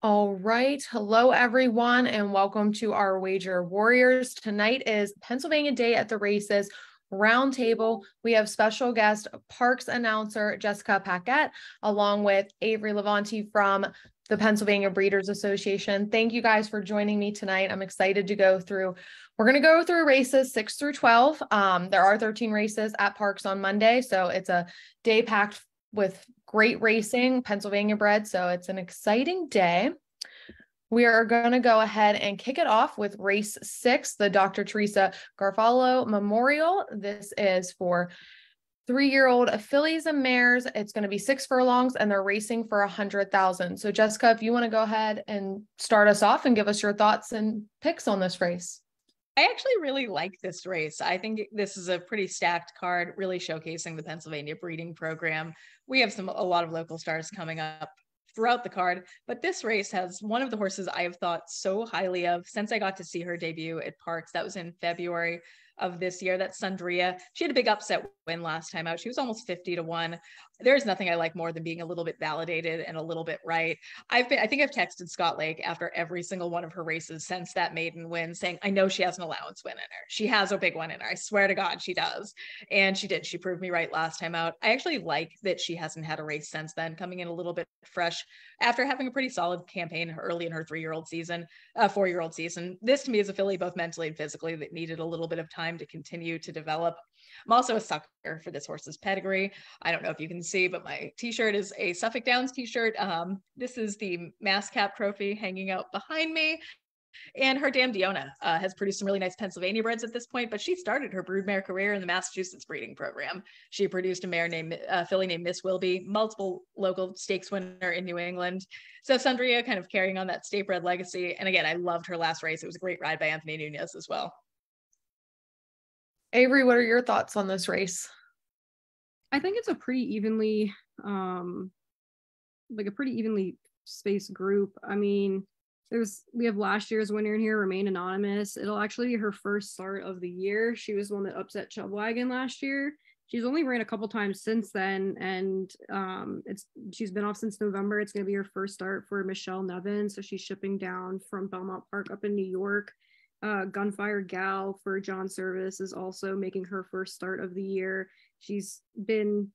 All right. Hello, everyone, and welcome to our Wager Warriors. Tonight is Pennsylvania Day at the Races Roundtable. We have special guest Parks announcer Jessica Paquette, along with Averie Levanti from the Pennsylvania Breeders Association. Thank you guys for joining me tonight. I'm excited to go through. We're going to go through races 6 through 12. There are 13 races at Parks on Monday, so it's a day packed with great racing, Pennsylvania bred. So it's an exciting day. We are going to go ahead and kick it off with race 6, the Dr. Teresa Garofalo Memorial. This is for 3-year-old fillies and mares. It's going to be 6 furlongs and they're racing for 100,000. So Jessica, if you want to go ahead and start us off and give us your thoughts and picks on this race. I actually really like this race. I think this is a pretty stacked card, really showcasing the Pennsylvania breeding program. We have a lot of local stars coming up throughout the card, but this race has one of the horses I have thought so highly of since I got to see her debut at Parks. That was in February of this year. That's Sundria. She had a big upset win last time out. She was almost 50-1. There's nothing I like more than being a little bit validated and a little bit right. I think I've texted Scott Lake after every single one of her races since that maiden win saying, I know she has an allowance win in her. She has a big one in her. I swear to God she does. And she did. She proved me right last time out. I actually like that she hasn't had a race since then, coming in a little bit fresh after having a pretty solid campaign early in her 4-year-old season. This to me is a filly both mentally and physically that needed a little bit of time to continue to develop. I'm also a sucker for this horse's pedigree. I don't know if you can see, but my t-shirt is a Suffolk Downs t-shirt. This is the Mass Cap trophy hanging out behind me. And her dam Diona has produced some really nice Pennsylvania breds at this point, but she started her broodmare career in the Massachusetts breeding program. She produced a filly named Miss Wilby, multiple local stakes winner in New England. So Sundria kind of carrying on that state bred legacy. And again, I loved her last race. It was a great ride by Anthony Nunez as well. Averie, what are your thoughts on this race? I think it's a pretty evenly, spaced group. I mean, we have last year's winner in here, Remain Anonymous. It'll actually be her first start of the year. She was the one that upset Chubwagon last year. She's only ran a couple times since then, and she's been off since November. It's going to be her first start for Michelle Nevin, so she's shipping down from Belmont Park up in New York. Gunfire Gal for John Service is also making her first start of the year. She's been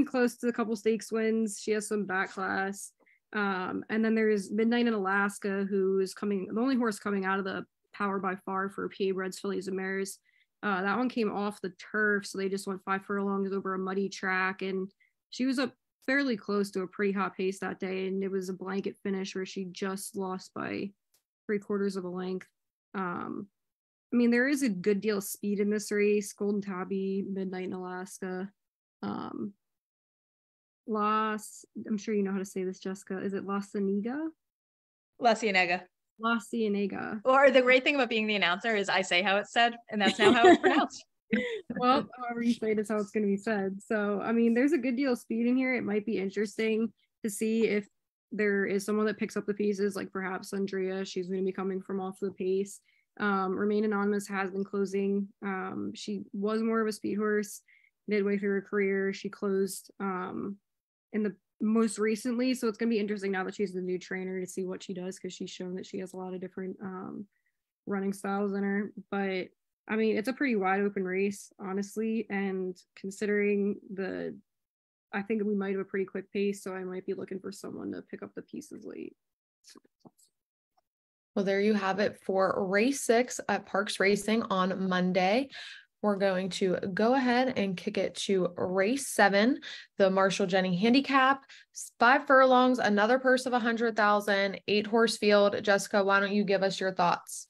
close to a couple stakes wins. She has some back class. And then there's Midnight in Alaska, who is the only horse coming out of the Power by Far for PA Breds, Fillies, and Mares. That one came off the turf, so they just went 5 furlongs over a muddy track, and she was up fairly close to a pretty hot pace that day, and it was a blanket finish where she just lost by 3/4 of a length. I mean, there is a good deal of speed in this race. Golden Tabby, Midnight in Alaska. I'm sure you know how to say this, Jessica. Is it La Cienega? La Cienega. La Cienega. Or the great thing about being the announcer is I say how it's said, and that's now how it's pronounced. Well, however you say it is how it's going to be said. So, I mean, there's a good deal of speed in here. It might be interesting to see if there is someone that picks up the pieces, like perhaps Andrea. She's going to be coming from off the pace. Remain Anonymous has been closing. She was more of a speed horse midway through her career. She closed in the most recently, so it's going to be interesting now that she's the new trainer to see what she does, because she's shown that she has a lot of different running styles in her. But I mean, it's a pretty wide open race, honestly, and considering I think we might have a pretty quick pace, so I might be looking for someone to pick up the pieces late. Well, there you have it for race 6 at Parks Racing on Monday. We're going to go ahead and kick it to race 7, the Marshall Jennings Handicap, 5 furlongs, another purse of 100,000, 8-horse field. Jessica, why don't you give us your thoughts?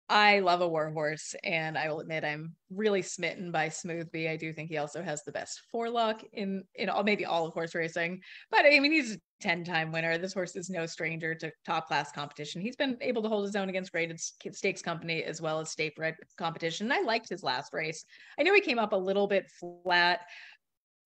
I love a war horse, and I will admit I'm really smitten by Smoothby. I do think he also has the best forelock in maybe all of horse racing, but I mean, he's a 10-time winner. This horse is no stranger to top class competition. He's been able to hold his own against graded stakes company as well as state bred competition. I liked his last race. I know he came up a little bit flat,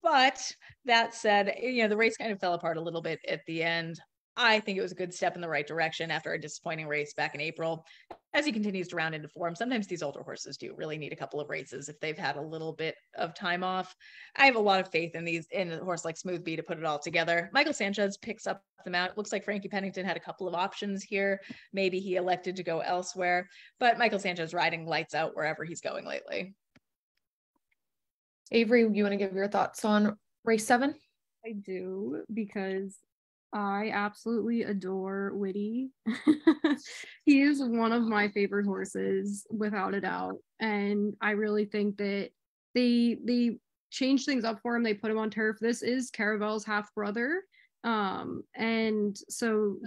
but that said, the race kind of fell apart a little bit at the end. I think it was a good step in the right direction after a disappointing race back in April. As he continues to round into form, sometimes these older horses do really need a couple of races if they've had a little bit of time off. I have a lot of faith in a horse like Smooth Bee to put it all together. Michael Sanchez picks up the mount. It looks like Frankie Pennington had a couple of options here. Maybe he elected to go elsewhere, but Michael Sanchez riding lights out wherever he's going lately. Averie, you want to give your thoughts on race 7? I do, because I absolutely adore Whitty. He is one of my favorite horses, without a doubt. And I really think that they changed things up for him. They put him on turf. This is Caravel's half brother. And so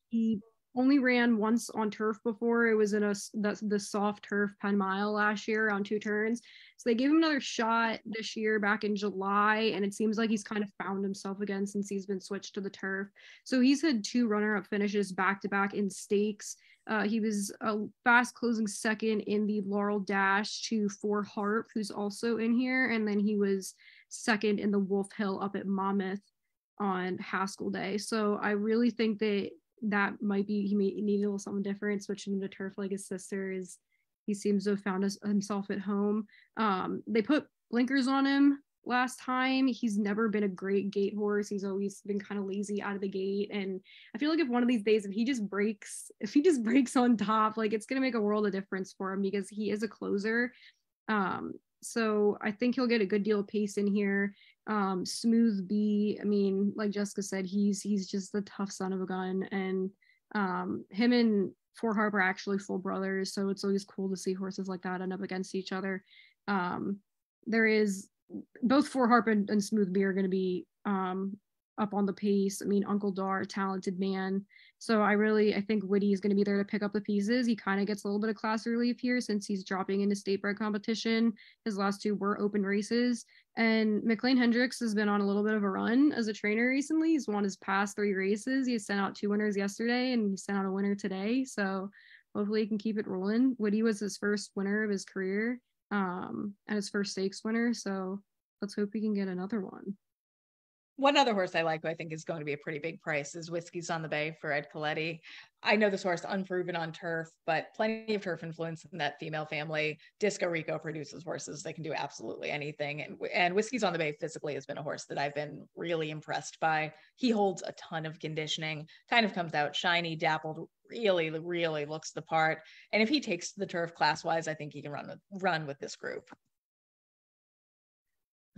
he only ran once on turf before. It was in the soft turf Penn Mile last year on 2 turns. So they gave him another shot this year back in July, and it seems like he's kind of found himself again since he's been switched to the turf. So he's had 2 runner-up finishes back-to-back in stakes. He was a fast closing second in the Laurel Dash to For Harp, who's also in here, and then he was second in the Wolf Hill up at Monmouth on Haskell Day. So I really think that might be, he needed a little something different, switching to turf like his sister. He seems to have found himself at home. They put blinkers on him last time. He's never been a great gate horse. He's always been kind of lazy out of the gate, and I feel like if one of these days, if he just breaks on top, like, it's gonna make a world of difference for him, because he is a closer. So I think he'll get a good deal of pace in here. Smooth Bee, I mean, like Jessica said, he's just a tough son of a gun, and him and For Harp are actually full brothers, so it's always cool to see horses like that end up against each other. There is both For Harp and Smooth Bee are going to be up on the pace. I mean, Uncle Dar, talented man. So I think Whitty is going to be there to pick up the pieces. He kind of gets a little bit of class relief here since he's dropping into state bred competition. His last 2 were open races. And McLean Hendricks has been on a little bit of a run as a trainer recently. He's won his past 3 races. He sent out 2 winners yesterday, and he sent out a winner today. So hopefully he can keep it rolling. Whitty was his first winner of his career, and his first stakes winner. So let's hope he can get another one. One other horse I like, who I think is going to be a pretty big price, is Whiskey's on the Bay for Ed Coletti. I know this horse unproven on turf, but plenty of turf influence in that female family. Disco Rico produces horses that can do absolutely anything. And Whiskey's on the Bay physically has been a horse that I've been really impressed by. He holds a ton of conditioning, kind of comes out shiny, dappled, really, really looks the part. And if he takes the turf class-wise, I think he can run with this group.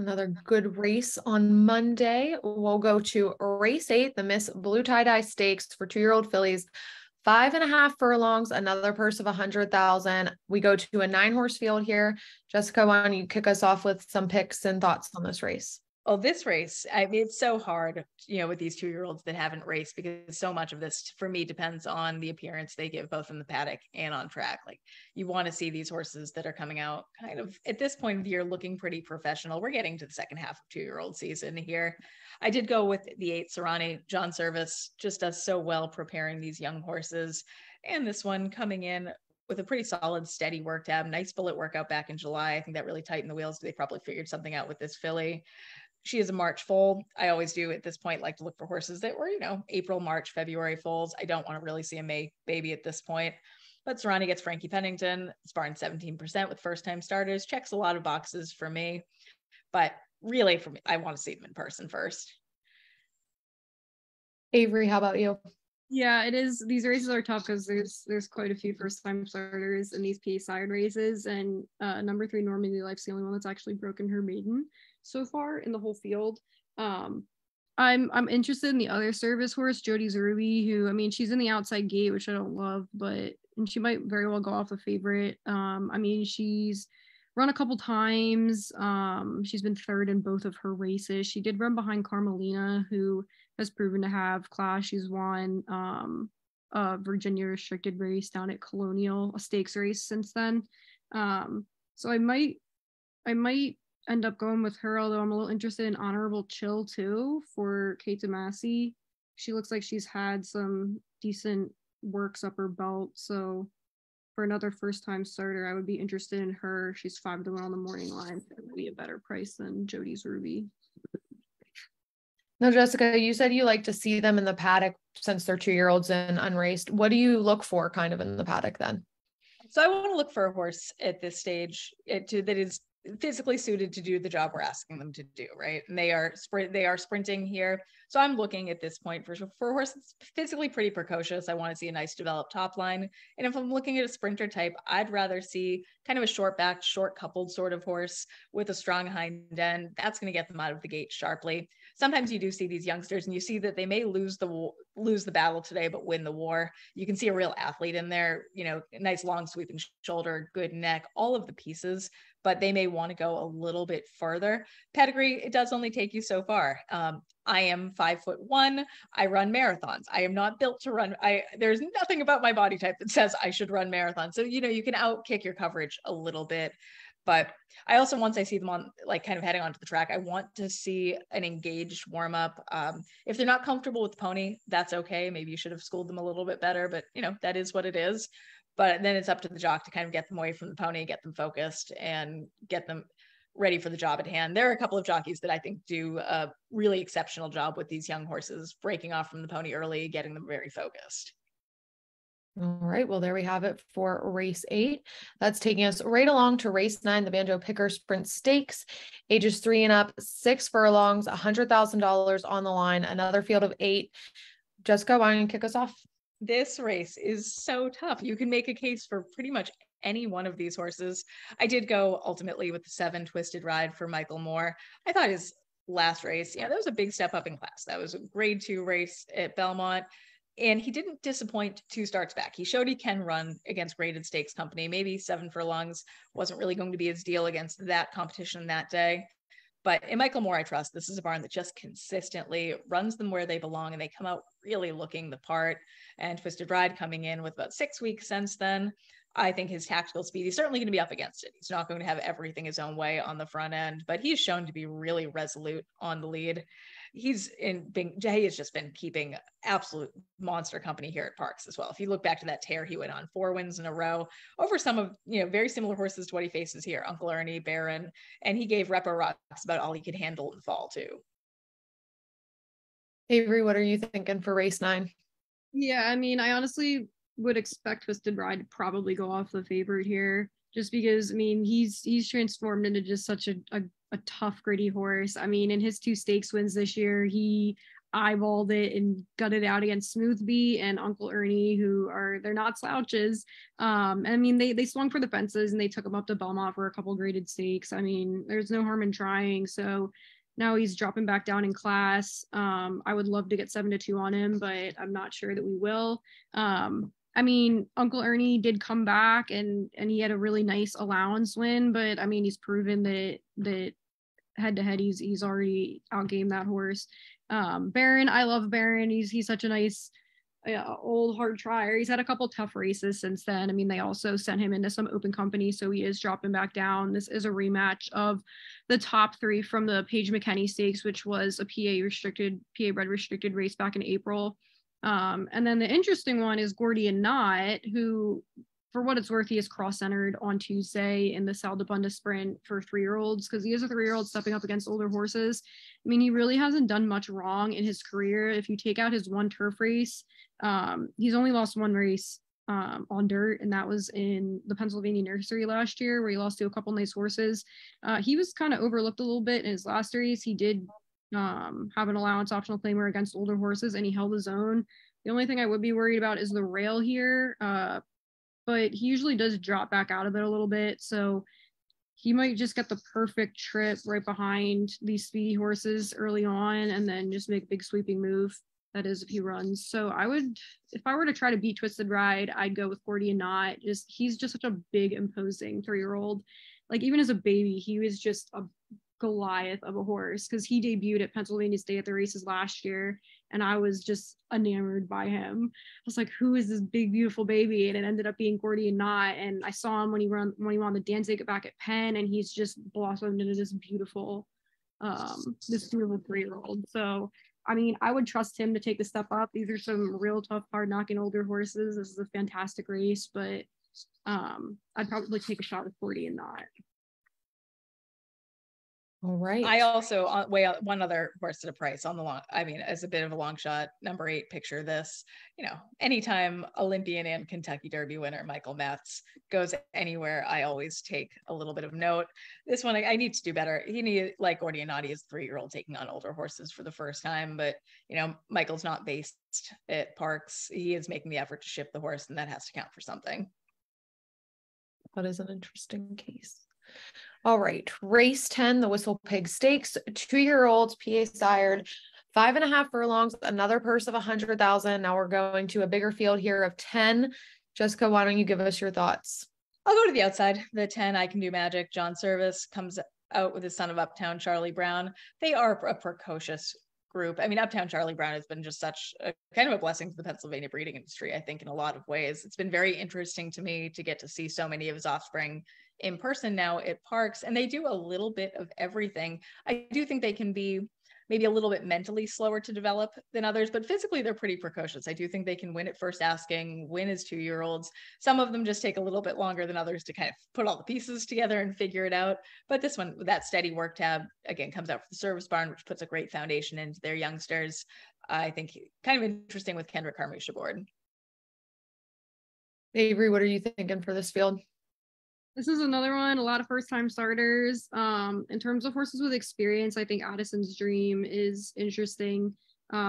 Another good race on Monday. We'll go to race 8, the Miss Blue Tie-Dye Stakes for 2-year-old fillies, 5.5 furlongs, another purse of 100,000. We go to a 9-horse field here. Jessica, why don't you kick us off with some picks and thoughts on this race? Oh, this race, I mean, it's so hard, with these 2-year-olds that haven't raced, because so much of this for me depends on the appearance they give both in the paddock and on track. Like, you want to see these horses that are coming out kind of at this point of the year looking pretty professional. We're getting to the second half of 2-year-old season here. I did go with the 8 Serrani. John Service just does so well preparing these young horses. And this one coming in with a pretty solid, steady work tab, nice bullet workout back in July. I think that really tightened the wheels. They probably figured something out with this filly. She is a March foal. I always do at this point like to look for horses that were, April, March, February foals. I don't want to really see a May baby at this point. But Serrani gets Frankie Pennington. It's barring 17% with first-time starters. Checks a lot of boxes for me. But really, for me, I want to see them in person first. Averie, how about you? Yeah, it is. These races are tough because there's quite a few first-time starters in these P-side races, and number 3 Normandy Life's the only one that's actually broken her maiden so far in the whole field. I'm interested in the other service horse, Jody's Ruby, who, I mean, she's in the outside gate, which I don't love, and she might very well go off a favorite. I mean, she's run a couple times. She's been 3rd in both of her races. She did run behind Carmelina, who has proven to have class. She's won a Virginia restricted race down at Colonial, a stakes race since then. So I might end up going with her, although I'm a little interested in Honorable Chill too for Kate DeMasi. She looks like she's had some decent works up her belt. So for another first-time starter, I would be interested in her. She's 5-1 on the morning line. That would be a better price than Jody's Ruby. Now, Jessica, you said you like to see them in the paddock since they're 2-year-olds and unraced. What do you look for kind of in the paddock then? So I want to look for a horse at this stage that is physically suited to do the job we're asking them to do, right? And they are sprinting here. So I'm looking at this point for a horse that's physically pretty precocious. I want to see a nice developed top line. And if I'm looking at a sprinter type, I'd rather see kind of a short backed, short coupled sort of horse with a strong hind end. That's going to get them out of the gate sharply. Sometimes you do see these youngsters and you see that they may lose the battle today, but win the war. You can see a real athlete in there, nice long sweeping shoulder, good neck, all of the pieces, but they may want to go a little bit further. Pedigree, it does only take you so far. I am 5'1". I run marathons. I am not built to run. There's nothing about my body type that says I should run marathons. So, you can outkick your coverage a little bit. But I also, once I see them on, like, kind of heading onto the track, I want to see an engaged warm up. If they're not comfortable with the pony, that's okay. Maybe you should have schooled them a little bit better, but that is what it is. But then it's up to the jock to kind of get them away from the pony, get them focused, and get them ready for the job at hand. There are a couple of jockeys that I think do a really exceptional job with these young horses, breaking off from the pony early, getting them very focused. All right, well, there we have it for race 8. That's taking us right along to race 9, the Banjo Picker Sprint Stakes, ages 3 and up, 6 furlongs, $100,000 on the line, another field of 8. Jessica, why don't you kick us off? This race is so tough. You can make a case for pretty much any one of these horses. I did go ultimately with the 7 Twisted Ride for Michael Moore. I thought his last race, that was a big step up in class. That was a grade 2 race at Belmont. And he didn't disappoint 2 starts back. He showed he can run against graded stakes company. Maybe 7 furlongs wasn't really going to be his deal against that competition that day. But in Michael Moore, I trust. This is a barn that just consistently runs them where they belong, and they come out really looking the part. And Twisted Ride coming in with about 6 weeks since then. I think his tactical speed, he's certainly going to be up against it. He's not going to have everything his own way on the front end, but he's shown to be really resolute on the lead. He has just been keeping absolute monster company here at Parks as well. If you look back to that tear he went on, 4 wins in a row over some of, very similar horses to what he faces here, Uncle Ernie, Baron, and he gave Repo Rocks about all he could handle in the fall too. Averie, what are you thinking for race 9? Yeah, I honestly would expect Twisted Ride to probably go off the favorite here, just because he's transformed into just such a tough, gritty horse. In his 2 stakes wins this year, he eyeballed it and gutted out against Smoothbee and Uncle Ernie, they're not slouches. They swung for the fences and they took him up to Belmont for a couple graded stakes. There's no harm in trying. So now he's dropping back down in class. I would love to get 7-2 on him, but I'm not sure that we will. Uncle Ernie did come back and he had a really nice allowance win, but he's proven that head to head he's already outgamed that horse. Baron, I love Baron. He's such a nice old hard trier. He's had a couple tough races since then. They also sent him into some open company, so he is dropping back down. This is a rematch of the top 3 from the Paige McKenney Stakes, which was a PA bred restricted race back in April. And then the interesting one is Gordian Knot, who, for what it's worth, he is cross-centered on Tuesday in the Sal de Bunda Sprint for 3-year-olds, because he is a 3-year-old stepping up against older horses. He really hasn't done much wrong in his career. If you take out his 1 turf race, he's only lost 1 race on dirt, and that was in the Pennsylvania Nursery last year, where he lost to a couple nice horses. He was kind of overlooked a little bit in his last race. He did have an allowance optional claimer against older horses, and he held his own. The only thing I would be worried about is the rail here, but he usually does drop back out of it a little bit, so he might just get the perfect trip right behind these speedy horses early on and then just make a big sweeping move. That is, if he runs. So if I were to try to beat Twisted Ride, I'd go with Gordian Knot. He's just such a big, imposing 3-year-old. Like, even as a baby, he was just a Goliath of a horse, because he debuted at Pennsylvania State at the races last year, and I was just enamored by him. I was like, who is this big, beautiful baby? And it ended up being Gordian Knot, and I saw him when he won the Danzig back at Penn, and he's just blossomed into this beautiful 3-year-old. So I would trust him to take the step up. These are some real tough, hard knocking older horses. This is a fantastic race, but I'd probably take a shot with Gordian Knot. All right. I also weigh out one other horse at a price on the long. I mean, as a bit of a long shot, number 8. Picture this. Anytime Olympian and Kentucky Derby winner Michael Matz goes anywhere, I always take a little bit of note. This one, I need to do better. Like Ordinati, is a 3-year-old taking on older horses for the first time, but Michael's not based at Parks. He is making the effort to ship the horse, and that has to count for something. That is an interesting case. All right, race 10, the Whistle Pig Stakes, 2-year-olds, PA sired, 5.5 furlongs, another purse of 100,000. Now we're going to a bigger field here of 10. Jessica, why don't you give us your thoughts? I'll go to the outside. The 10, I Can Do Magic. John Service comes out with his son of Uptown Charlie Brown. They are a precocious group. I mean, Uptown Charlie Brown has been just such a kind of a blessing to the Pennsylvania breeding industry, I think, in a lot of ways. It's been very interesting to me to get to see so many of his offspring in person now at Parks, and they do a little bit of everything. I do think they can be maybe a little bit mentally slower to develop than others, but physically they're pretty precocious. I do think they can win at first asking, win as 2-year-olds. Some of them just take a little bit longer than others to kind of put all the pieces together and figure it out. But this one, that steady work tab, again, comes out for the Service Barn, which puts a great foundation into their youngsters. I think kind of interesting with Kendrick Harmouche aboard. Avery, what are you thinking for this field? This is another one, a lot of first-time starters. In terms of horses with experience, I think Addison's Dream is interesting.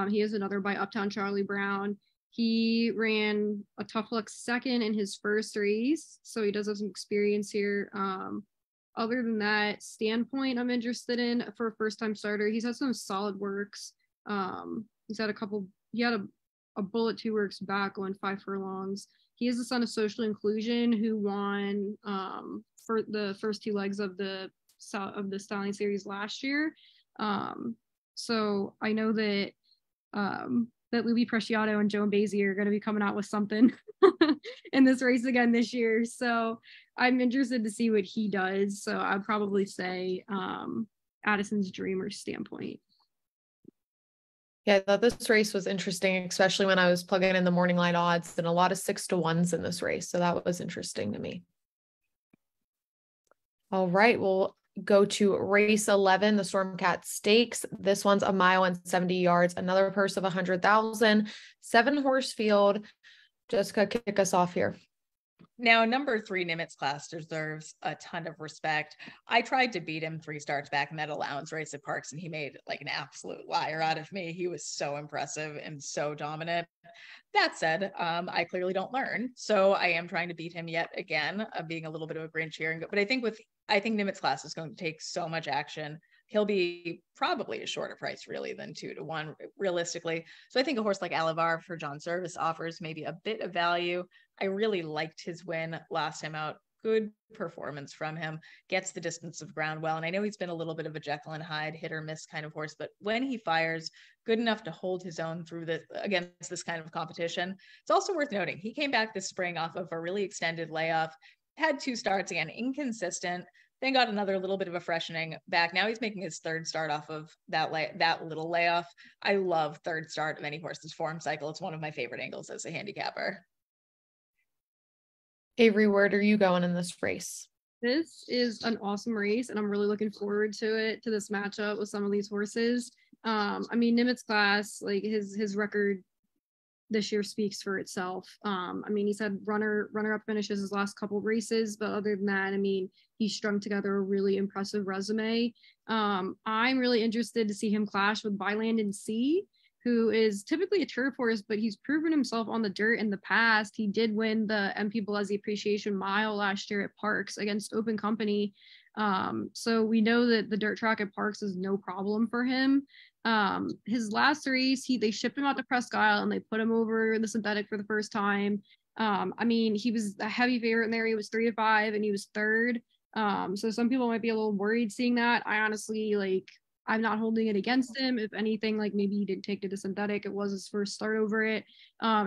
He is another by Uptown Charlie Brown. He ran a Tough Luck second in his first race, so he does have some experience here. Other than that, Standpoint I'm interested in for a first-time starter. He's had some solid works. He had a Bullet 2 Works back going 5 furlongs. He is the son of Social Inclusion, who won for the first 2 legs of the Stallion Series last year. So I know that Louis Preciado and Joan Basie are going to be coming out with something in this race again this year. So I'm interested to see what he does. So I'd probably say Addison's Dream or Standpoint. Yeah, I thought this race was interesting, especially when I was plugging in the morning line odds, and a lot of 6-1s in this race. So that was interesting to me. All right, we'll go to race 11, the Stormcat Stakes. This one's 1 mile and 70 yards, another purse of 100,000, 7-horse field. Jessica, kick us off here. Now, number 3 Nimitz Class deserves a ton of respect. I tried to beat him 3 starts back in that allowance race at Parks, and he made like an absolute liar out of me. He was so impressive and so dominant. That said, I clearly don't learn, so I am trying to beat him yet again. Being a little bit of a Grinch here, but I think Nimitz Class is going to take so much action. He'll be probably a shorter price, really, than 2-1, realistically. So I think a horse like Alivar for John Service offers maybe a bit of value. I really liked his win last time out. Good performance from him, gets the distance of ground well. And I know he's been a little bit of a Jekyll and Hyde hit or miss kind of horse, but when he fires, good enough to hold his own through against this kind of competition. It's also worth noting, he came back this spring off of a really extended layoff, had 2 starts, again, inconsistent, then got another little bit of a freshening back. Now he's making his 3rd start off of that little layoff. I love 3rd start of any horse's form cycle. It's one of my favorite angles as a handicapper. Avery, where are you going in this race? This is an awesome race, and I'm really looking forward to this matchup with some of these horses. I mean, Nimitz Class, like his record this year speaks for itself. I mean, he's had runner-up finishes his last couple of races, but other than that, I mean, he's strung together a really impressive resume. I'm really interested to see him clash with Byland and Sea, who is typically a turf horse, but he's proven himself on the dirt in the past. He did win the MP Bellezzi Appreciation Mile last year at Parks against Open Company. So we know that the dirt track at Parks is no problem for him. His last race, they shipped him out to Presque Isle and they put him over the synthetic for the first time. I mean, he was a heavy favorite in there. He was 3-5 and he was 3rd. So some people might be a little worried seeing that. I honestly, I'm not holding it against him. If anything, maybe he didn't take to the synthetic. It was his first start over it.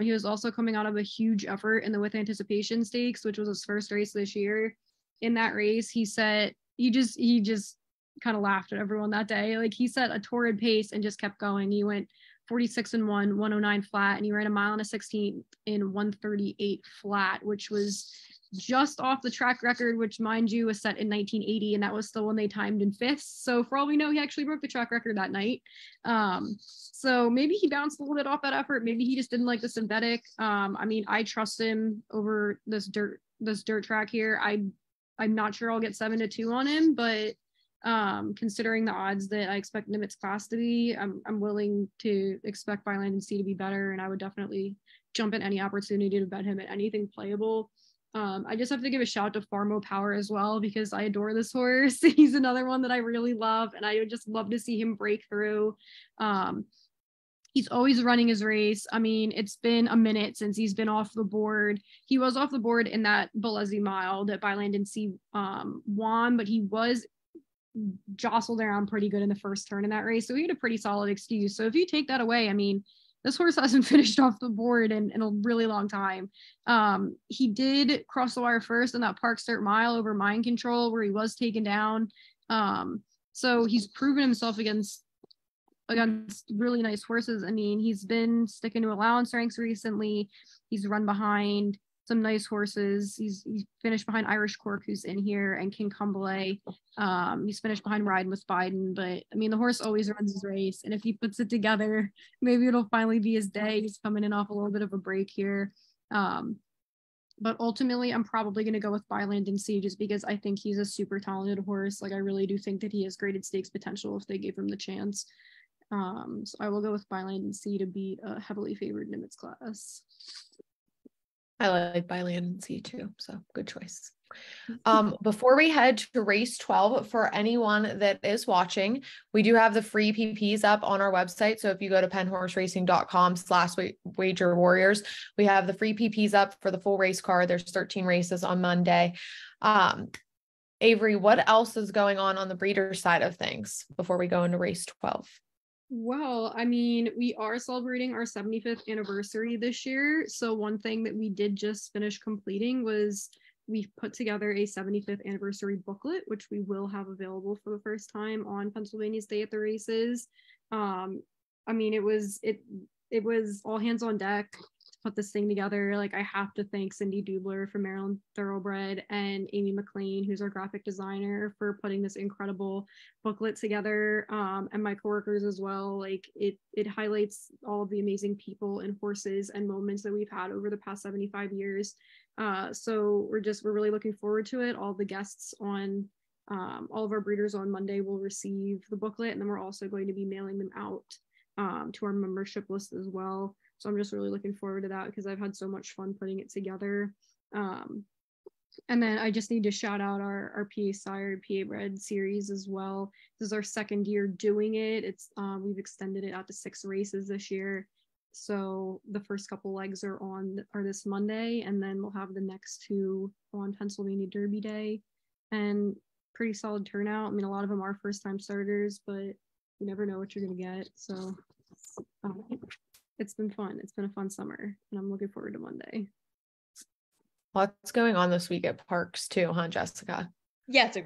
He was also coming out of a huge effort in the With Anticipation Stakes, which was his first race this year. In that race, he just kind of laughed at everyone that day. He set a torrid pace and just kept going. He went 46-1, 109 flat, and he ran 1 mile and a 16 in 138 flat, which was just off the track record, which mind you was set in 1980, and that was still when they timed in fifths. So for all we know, he actually broke the track record that night. So maybe he bounced a little bit off that effort. Maybe he just didn't like the synthetic. I mean, I trust him over this dirt track here. I'm not sure I'll get 7-2 on him, but considering the odds that I expect Nimitz class to be, I'm willing to expect Byland and C to be better, and I would definitely jump at any opportunity to bet him at anything playable. I just have to give a shout to Farmo Power as well, because I adore this horse. He's another one that I really love, and I would just love to see him break through. He's always running his race. I mean, it's been a minute since he's been off the board. He was off the board in that Bolesi mile that Byland and C won, but he was jostled around pretty good in the first turn in that race. So he had a pretty solid excuse. So if you take that away, I mean, this horse hasn't finished off the board in a really long time. He did cross the wire first in that Park Start mile over Mind Control, where he was taken down. So he's proven himself against really nice horses. I mean, he's been sticking to allowance ranks recently. He's run behind some nice horses. He's finished behind Irish Cork, who's in here, and King Cumberlay. He's finished behind Riding with Biden, but I mean, the horse always runs his race, and if he puts it together, maybe it'll finally be his day. He's coming in off a little bit of a break here. But ultimately, I'm probably going to go with Byland and C, just because I think he's a super talented horse. Like, I really do think that he has graded stakes potential if they gave him the chance. So I will go with Byland and C to beat a heavily favored Nimitz class. I like Byland and C too, so good choice. Before we head to race 12, for anyone that is watching, we do have the free PPs up on our website. So if you go to penhorseracing.com/wager warriors, we have the free PPs up for the full race card. There's 13 races on Monday. Averie, what else is going on the breeder side of things before we go into race 12? Well, I mean, we are celebrating our 75th anniversary this year. So one thing that we did just finish completing was we put together a 75th anniversary booklet, which we will have available for the first time on Pennsylvania's Day at the Races. I mean, it was all hands on deck to put this thing together. Like, I have to thank Cindy Dubler from Maryland Thoroughbred and Amy McLean, who's our graphic designer, for putting this incredible booklet together, and my coworkers as well. Like, it highlights all of the amazing people and horses and moments that we've had over the past 75 years. So we're really looking forward to it. All the guests on all of our breeders on Monday will receive the booklet, and then we're also going to be mailing them out to our membership list as well. So I'm just really looking forward to that, because I've had so much fun putting it together. And then I just need to shout out our PA Sire, PA Bred series as well. This is our second year doing it. It's we've extended it out to 6 races this year. So the first couple legs are this Monday, and then we'll have the next 2 on Pennsylvania Derby Day. And pretty solid turnout. I mean, a lot of them are first time starters, but you never know what you're going to get. So it's been fun. It's been a fun summer, and I'm looking forward to Monday. Lots going on this week at Parks too, huh, Jessica? Yeah, it's a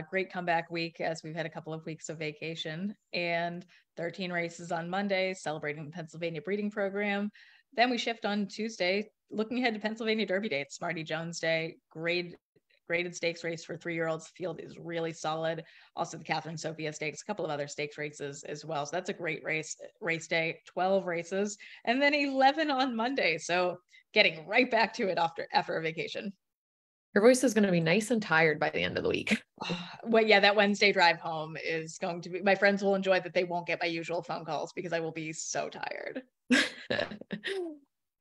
great comeback week, as we've had a couple of weeks of vacation, and 13 races on Monday, celebrating the Pennsylvania breeding program. Then we shift on Tuesday, looking ahead to Pennsylvania Derby Day. It's Smarty Jones Day. Graded stakes race for 3-year-olds. The field is really solid. Also the Catherine Sophia Stakes, a couple of other stakes races as well. So that's a great race day, 12 races, and then 11 on Monday. So getting right back to it after a vacation. Your voice is going to be nice and tired by the end of the week. Well, yeah, that Wednesday drive home is going to be, my friends will enjoy that they won't get my usual phone calls, because I will be so tired.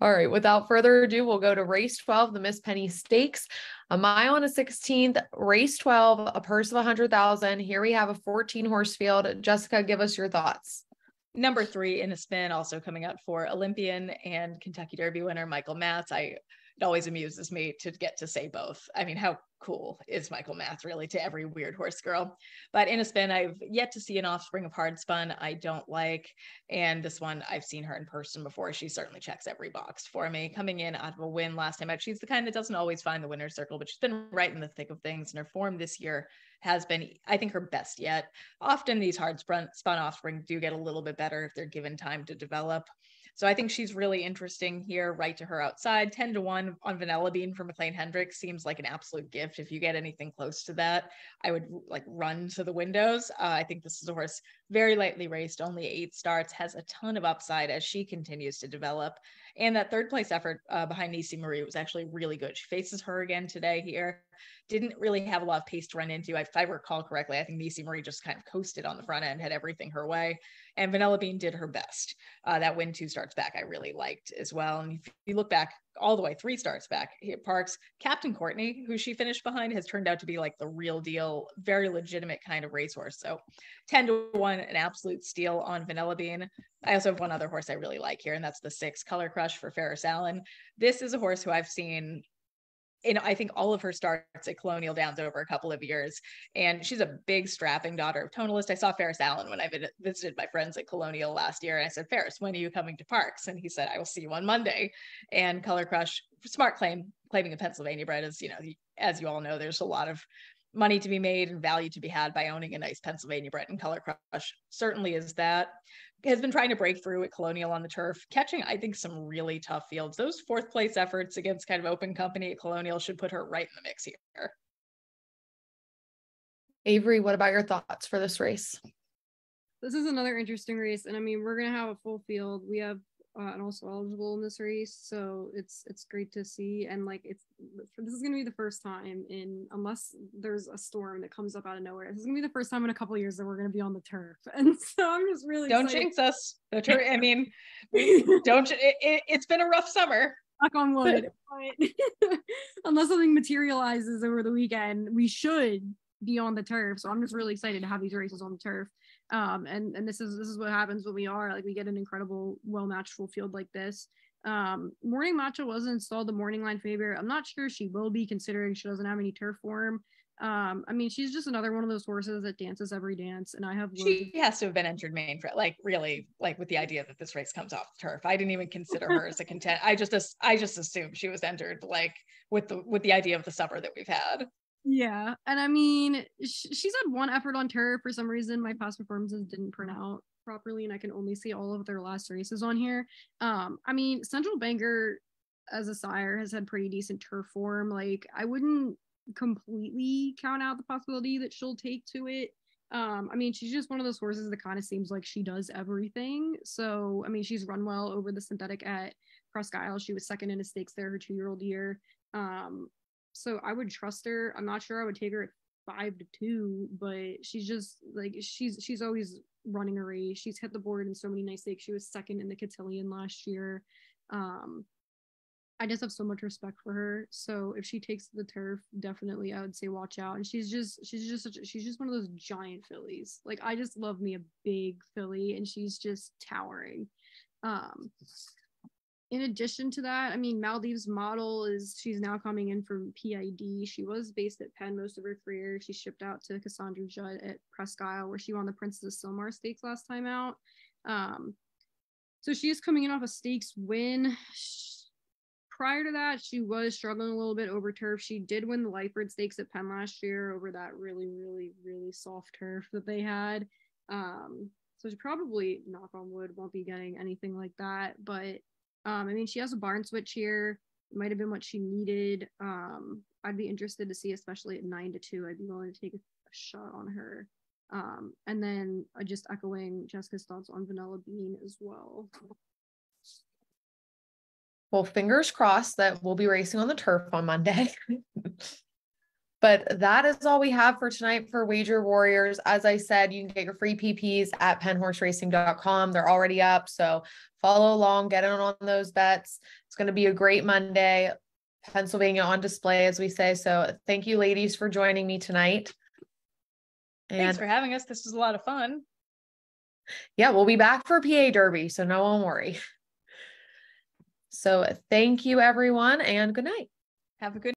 All right, without further ado, we'll go to race 12, the Miss Penny Stakes, a mile and a 16th, race 12, a purse of 100,000. Here we have a 14 horse field. Jessica, give us your thoughts. Number 3 in a spin, also coming up for Olympian and Kentucky Derby winner Michael Matz. It always amuses me to get to say both. I mean, how cool is Michael Matz really to every weird horse girl? But in a spin, I've yet to see an offspring of hard spun I don't like. And this one, I've seen her in person before. She certainly checks every box for me. Coming in out of a win last time out, she's the kind that doesn't always find the winner's circle, but she's been right in the thick of things. And her form this year has been, I think, her best yet. Often these hard spun offspring do get a little bit better if they're given time to develop. So I think she's really interesting here. Right to her outside, 10-1 on Vanilla Bean for McLean Hendricks seems like an absolute gift. If you get anything close to that, I would like run to the windows. I think this is a horse very lightly raced, only 8 starts, has a ton of upside as she continues to develop. And that third place effort behind Nisi Marie was actually really good. She faces her again today here. Didn't really have a lot of pace to run into. If I recall correctly, I think Nisi Marie just kind of coasted on the front end, had everything her way. And Vanilla Bean did her best. That win 2 starts back, I really liked as well. And if you look back all the way 3 starts back here at Parks, Captain Courtney, who she finished behind, has turned out to be like the real deal, very legitimate kind of racehorse. So 10-1, an absolute steal on Vanilla Bean. I also have one other horse I really like here, and that's the 6 Color Crush for Ferris Allen. This is a horse who I've seen in, I think, all of her starts at Colonial Downs over a couple of years. And she's a big strapping daughter of Tonalist. I saw Ferris Allen when I visited my friends at Colonial last year. And I said, Ferris, when are you coming to Parks? And he said, I will see you on Monday. And Color Crush, smart claiming a Pennsylvania bred is, as you all know, there's a lot of money to be made and value to be had by owning a nice Pennsylvania bred, and Color Crush certainly is that. Has been trying to break through at Colonial on the turf, catching, I think, some really tough fields. Those 4th place efforts against kind of open company at Colonial should put her right in the mix here. Averie, what about your thoughts for this race? This is another interesting race, and I mean, we're gonna have a full field. We have and also eligible in this race, so it's great to see. And like, this is gonna be the first time unless there's a storm that comes up out of nowhere, this is gonna be the first time in a couple of years that we're gonna be on the turf. And so I'm just really don't excited. jinx us. I mean, don't. It's been a rough summer. Knock on wood. But unless something materializes over the weekend, we should be on the turf. So I'm just really excited to have these races on the turf. And this is what happens when we get an incredible, well-matched full field like this. Morning Matcha was installed the morning line favorite. I'm not sure she will be, considering she doesn't have any turf form. I mean, she's just another one of those horses that dances every dance, and I have she has to have been entered main for really with the idea that this race comes off the turf. I didn't even consider her as a contender. I just assumed she was entered with the idea of the summer that we've had. Yeah, and I mean, she's had one effort on turf. For some reason, my past performances didn't print out properly, and I can only see all of their last races on here. I mean, Central Banker as a sire has had pretty decent turf form. Like, I wouldn't completely count out the possibility that she'll take to it. I mean, she's just one of those horses that kind of seems like she does everything. So, I mean, she's run well over the synthetic at Presque Isle. She was second in a stakes there her 2-year-old year. So I would trust her. I'm not sure I would take her at 5-2, but she's just like, she's always running a race. She's hit the board in so many nice stakes. She was second in the Cotillion last year. I just have so much respect for her. So if she takes the turf, definitely I would say watch out. And she's just one of those giant fillies. Like, I just love me a big filly, and she's just towering. In addition to that, I mean, Maldives Model she's now coming in from PID. She was based at Penn most of her career. She shipped out to Cassandra Judd at Presque Isle, where she won the Princess of Silmar Stakes last time out. So she is coming in off a stakes win. Prior to that, she was struggling a little bit over turf. She did win the Lyford Stakes at Penn last year over that really, really, really soft turf that they had. So she probably, knock on wood, won't be getting anything like that. But I mean, she has a barn switch here. It might have been what she needed. I'd be interested to see, especially at 9-2. I'd be willing to take a shot on her. And then just echoing Jessica's thoughts on Vanilla Bean as well. Well, fingers crossed that we'll be racing on the turf on Monday. But that is all we have for tonight for Wager Warriors. As I said, you can get your free PPs at penhorseracing.com. They're already up, so follow along, get in on those bets. It's going to be a great Monday. Pennsylvania on display, as we say. So thank you, ladies, for joining me tonight. Thanks for having us. This was a lot of fun. Yeah, we'll be back for PA Derby, so no one worry. So thank you, everyone, and good night. Have a good